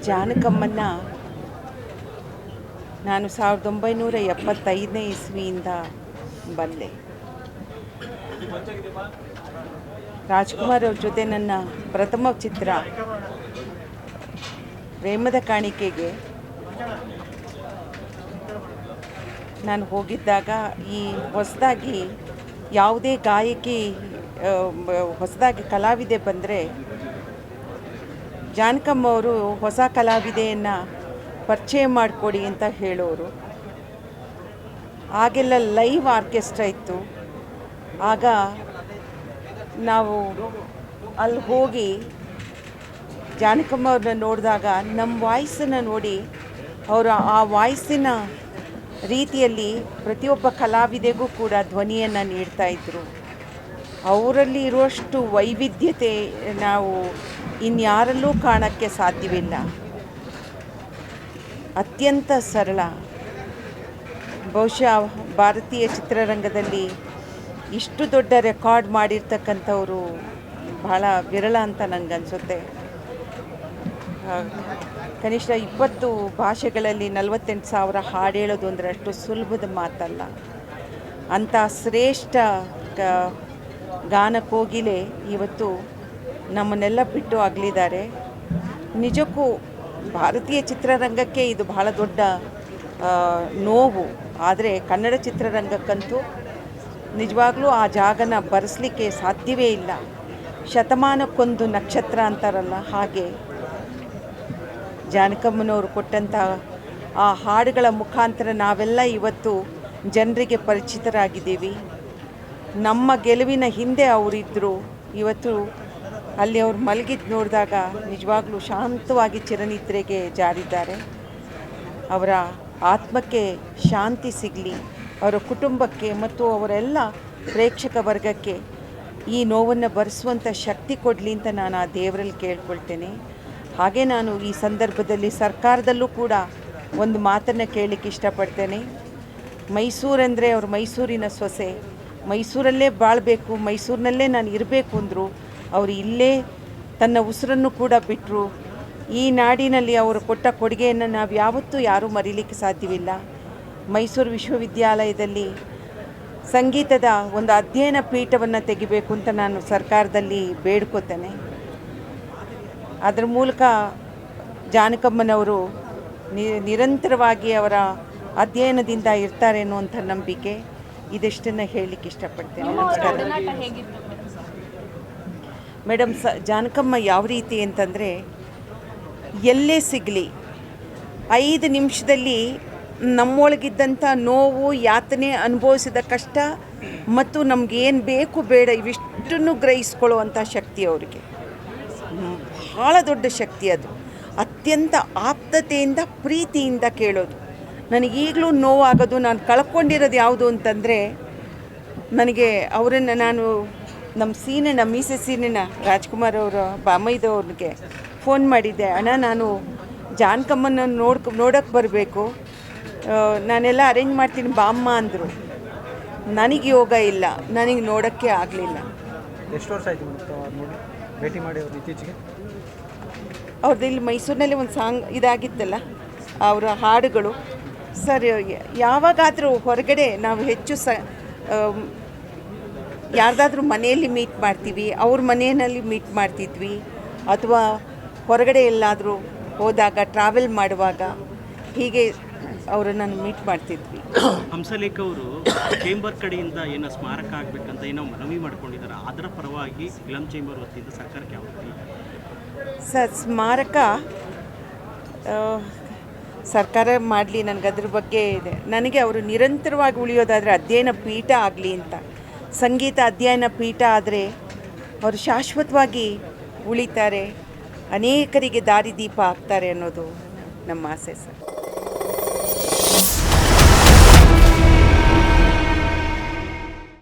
ಜಾನಕಮ್ಮನ ನಾನು 1975ನೇ ಇಸ್ವಿಯಿಂದ ಬಂದೆ. ರಾಜ್ಕುಮಾರ್ ಅವ್ರ ಜೊತೆ ನನ್ನ ಪ್ರಥಮ ಚಿತ್ರ ಪ್ರೇಮದ ಕಾಣಿಕೆಗೆ ನಾನು ಹೋಗಿದ್ದಾಗ ಈ ಹೊಸದಾಗಿ ಯಾವುದೇ ಗಾಯಕಿ ಹೊಸದಾಗಿ ಕಲಾವಿದೆ ಬಂದರೆ ಜಾನಕಮ್ಮ ಅವರು ಹೊಸ ಕಲಾವಿದೆಯನ್ನು ಪರಿಚಯ ಮಾಡಿಕೊಡಿ ಅಂತ ಹೇಳೋರು. ಆಗೆಲ್ಲ ಲೈವ್ ಆರ್ಕೆಸ್ಟ್ರಾ ಇತ್ತು. ಆಗ ನಾವು ಅಲ್ಲಿ ಹೋಗಿ ಜಾನಕಮ್ಮ ಅವ್ರನ್ನ ನೋಡಿದಾಗ ನಮ್ಮ ವಾಯ್ಸನ್ನು ನೋಡಿ ಅವರು ಆ ವಾಯ್ಸಿನ ರೀತಿಯಲ್ಲಿ ಪ್ರತಿಯೊಬ್ಬ ಕಲಾವಿದೆಗೂ ಕೂಡ ಧ್ವನಿಯನ್ನು ನೀಡ್ತಾಯಿದ್ರು. ಅವರಲ್ಲಿ ಇರುವಷ್ಟು ವೈವಿಧ್ಯತೆ ನಾವು ಇನ್ಯಾರಲ್ಲೂ ಕಾಣೋಕ್ಕೆ ಸಾಧ್ಯವಿಲ್ಲ. ಅತ್ಯಂತ ಸರಳ. ಬಹುಶಃ ಭಾರತೀಯ ಚಿತ್ರರಂಗದಲ್ಲಿ ಇಷ್ಟು ದೊಡ್ಡ ರೆಕಾರ್ಡ್ ಮಾಡಿರ್ತಕ್ಕಂಥವರು ಬಹಳ ವಿರಳ ಅಂತ ನನಗನ್ಸುತ್ತೆ. ಕನಿಷ್ಠ 20 ಭಾಷೆಗಳಲ್ಲಿ 48,000 ಹಾಡು ಹೇಳೋದು ಅಂದರೆ ಅಷ್ಟು ಸುಲಭದ ಮಾತಲ್ಲ. ಅಂಥ ಶ್ರೇಷ್ಠ ಗಾನ ಕೋಗಿಲೆ ಇವತ್ತು ನಮ್ಮನ್ನೆಲ್ಲ ಬಿಟ್ಟು ಅಗಲಿದ್ದಾರೆ. ನಿಜಕ್ಕೂ ಭಾರತೀಯ ಚಿತ್ರರಂಗಕ್ಕೆ ಇದು ಬಹಳ ದೊಡ್ಡ ನೋವು. ಆದರೆ ಕನ್ನಡ ಚಿತ್ರರಂಗಕ್ಕಂತೂ ನಿಜವಾಗ್ಲೂ ಆ ಜಾಗನ ಬರೆಸಲಿಕ್ಕೆ ಸಾಧ್ಯವೇ ಇಲ್ಲ. ಶತಮಾನಕ್ಕೊಂದು ನಕ್ಷತ್ರ ಅಂತಾರಲ್ಲ, ಹಾಗೆ ಜಾನಕಮ್ಮನವರು ಕೊಟ್ಟಂಥ ಆ ಹಾಡುಗಳ ಮುಖಾಂತರ ನಾವೆಲ್ಲ ಇವತ್ತು ಜನರಿಗೆ ಪರಿಚಿತರಾಗಿದ್ದೀವಿ. ನಮ್ಮ ಗೆಲುವಿನ ಹಿಂದೆ ಅವರಿದ್ದರು. ಇವತ್ತು ಅಲ್ಲಿ ಅವ್ರು ಮಲಗಿದ್ದು ನೋಡಿದಾಗ ನಿಜವಾಗ್ಲೂ ಶಾಂತವಾಗಿ ಚಿರನಿದ್ರೆಗೆ ಜಾರಿದ್ದಾರೆ. ಅವರ ಆತ್ಮಕ್ಕೆ ಶಾಂತಿ ಸಿಗಲಿ, ಅವರ ಕುಟುಂಬಕ್ಕೆ ಮತ್ತು ಅವರೆಲ್ಲ ಪ್ರೇಕ್ಷಕ ವರ್ಗಕ್ಕೆ ಈ ನೋವನ್ನು ಭರಿಸುವಂಥ ಶಕ್ತಿ ಕೊಡಲಿ ಅಂತ ನಾನು ಆ ದೇವರಲ್ಲಿ ಕೇಳ್ಕೊಳ್ತೇನೆ. ಹಾಗೆ ನಾನು ಈ ಸಂದರ್ಭದಲ್ಲಿ ಸರ್ಕಾರದಲ್ಲೂ ಕೂಡ ಒಂದು ಮಾತನ್ನು ಕೇಳಲಿಕ್ಕೆ ಇಷ್ಟಪಡ್ತೇನೆ. ಮೈಸೂರಂದರೆ ಅವರು ಮೈಸೂರಿನ ಸೊಸೆ, ಮೈಸೂರಲ್ಲೇ ಬಾಳಬೇಕು, ಮೈಸೂರಿನಲ್ಲೇ ನಾನು ಇರಬೇಕು ಅಂದರು. ಅವರು ಇಲ್ಲೇ ತನ್ನ ಉಸಿರನ್ನು ಕೂಡ ಬಿಟ್ಟರು. ಈ ನಾಡಿನಲ್ಲಿ ಅವರು ಕೊಟ್ಟ ಕೊಡುಗೆಯನ್ನು ನಾವು ಯಾವತ್ತೂ ಯಾರೂ ಮರೀಲಿಕ್ಕೆ ಸಾಧ್ಯವಿಲ್ಲ. ಮೈಸೂರು ವಿಶ್ವವಿದ್ಯಾಲಯದಲ್ಲಿ ಸಂಗೀತದ ಒಂದು ಅಧ್ಯಯನ ಪೀಠವನ್ನು ತೆಗಿಬೇಕು ಅಂತ ನಾನು ಸರ್ಕಾರದಲ್ಲಿ ಬೇಡ್ಕೋತೇನೆ. ಅದರ ಮೂಲಕ ಜಾನಕಮ್ಮನವರು ನಿರಂತರವಾಗಿ ಅವರ ಅಧ್ಯಯನದಿಂದ ಇರ್ತಾರೆ ಅನ್ನುವಂಥ ನಂಬಿಕೆ. ಇದಿಷ್ಟನ್ನು ಹೇಳಲಿಕ್ಕೆ ಇಷ್ಟಪಡ್ತೇನೆ. ನಮಸ್ಕಾರ ಮೇಡಮ್. ಜಾನಕಮ್ಮ ಯಾವ ರೀತಿ ಅಂತಂದರೆ, ಎಲ್ಲೇ ಸಿಗಲಿ 5 ನಿಮಿಷದಲ್ಲಿ ನಮ್ಮೊಳಗಿದ್ದಂಥ ನೋವು, ಯಾತನೆ, ಅನುಭವಿಸಿದ ಕಷ್ಟ ಮತ್ತು ನಮಗೇನು ಬೇಕು ಬೇಡ ಇವಿಷ್ಟನ್ನು ಗ್ರಹಿಸ್ಕೊಳ್ಳುವಂಥ ಶಕ್ತಿ ಅವರಿಗೆ ಭಾಳ ದೊಡ್ಡ ಶಕ್ತಿ. ಅದು ಅತ್ಯಂತ ಆಪ್ತತೆಯಿಂದ ಪ್ರೀತಿಯಿಂದ ಕೇಳೋದು. ನನಗೀಗಲೂ ನೋವಾಗೋದು, ನಾನು ಕಳ್ಕೊಂಡಿರೋದು ಯಾವುದು ಅಂತಂದರೆ, ನನಗೆ ಅವರನ್ನು ನಾನು ನಮ್ಮ ಮೀಸೆ ಸೀನಿನ ರಾಜ್ಕುಮಾರ್ ಅವರ ಬಾಮೈದವ್ರಿಗೆ ಫೋನ್ ಮಾಡಿದ್ದೆ. ಅಣ್ಣ, ನಾನು ಜಾನಕಮ್ಮನ ನೋಡೋಕ್ಕೆ ಬರಬೇಕು, ನಾನೆಲ್ಲ ಅರೇಂಜ್ ಮಾಡ್ತೀನಿ ಬಾಮ್ಮ ಅಂದರು. ನನಗೆ ಯೋಗ ಇಲ್ಲ, ನನಗೆ ನೋಡೋಕ್ಕೆ ಆಗಲಿಲ್ಲ. ಎಷ್ಟು ವರ್ಷ ಆಯಿತು ಭೇಟಿ ಮಾಡಿ ಅವರು ಇತ್ತೀಚೆಗೆ? ಅವ್ರದ್ದು ಇಲ್ಲಿ ಮೈಸೂರಿನಲ್ಲಿ ಒಂದು ಸಾಂಗ್ ಇದಾಗಿತ್ತಲ್ಲ, ಅವರ ಹಾಡುಗಳು. ಸರ್, ಯಾವಾಗಾದರೂ ಹೊರಗಡೆ ನಾವು ಹೆಚ್ಚು ಯಾರ್ದಾದ್ರೂ ಮನೆಯಲ್ಲಿ ಮೀಟ್ ಮಾಡ್ತೀವಿ, ಅವ್ರ ಮನೆಯಲ್ಲಿ ಮೀಟ್ ಮಾಡ್ತಿದ್ವಿ, ಅಥವಾ ಹೊರಗಡೆ ಎಲ್ಲಾದರೂ ಹೋದಾಗ ಟ್ರಾವೆಲ್ ಮಾಡುವಾಗ ಹೀಗೆ ಅವರನ್ನು ಮೀಟ್ ಮಾಡ್ತಿದ್ವಿ. ಹಂಸಲೇಖ ಅವರು ಚೇಂಬರ್ ಕಡೆಯಿಂದ ಏನೋ ಸ್ಮಾರಕ ಆಗಬೇಕಂತ ಏನೋ ಮನವಿ ಮಾಡ್ಕೊಂಡಿದ್ದಾರೆ. ಅದರ ಪರವಾಗಿ ಫಿಲಂ ಚೇಂಬರ್ ವತಿಯಿಂದ ಸರ್ಕಾರಕ್ಕೆ ಯಾವ ರೀತಿ? ಸರ್, ಸ್ಮಾರಕ ಸರ್ಕಾರ ಮಾಡಲಿ, ನನಗದ್ರ ಬಗ್ಗೆ ಇದೆ. ನನಗೆ ಅವರು ನಿರಂತರವಾಗಿ ಉಳಿಯೋದಾದರೆ ಅಧ್ಯಯನ ಪೀಠ ಆಗಲಿ ಅಂತ. ಸಂಗೀತ ಅಧ್ಯಯನ ಪೀಠ ಆದರೆ ಅವರು ಶಾಶ್ವತವಾಗಿ ಉಳಿತಾರೆ, ಅನೇಕರಿಗೆ ದಾರಿದೀಪ ಆಗ್ತಾರೆ ಅನ್ನೋದು ನಮ್ಮ ಆಸೆ ಸರ್.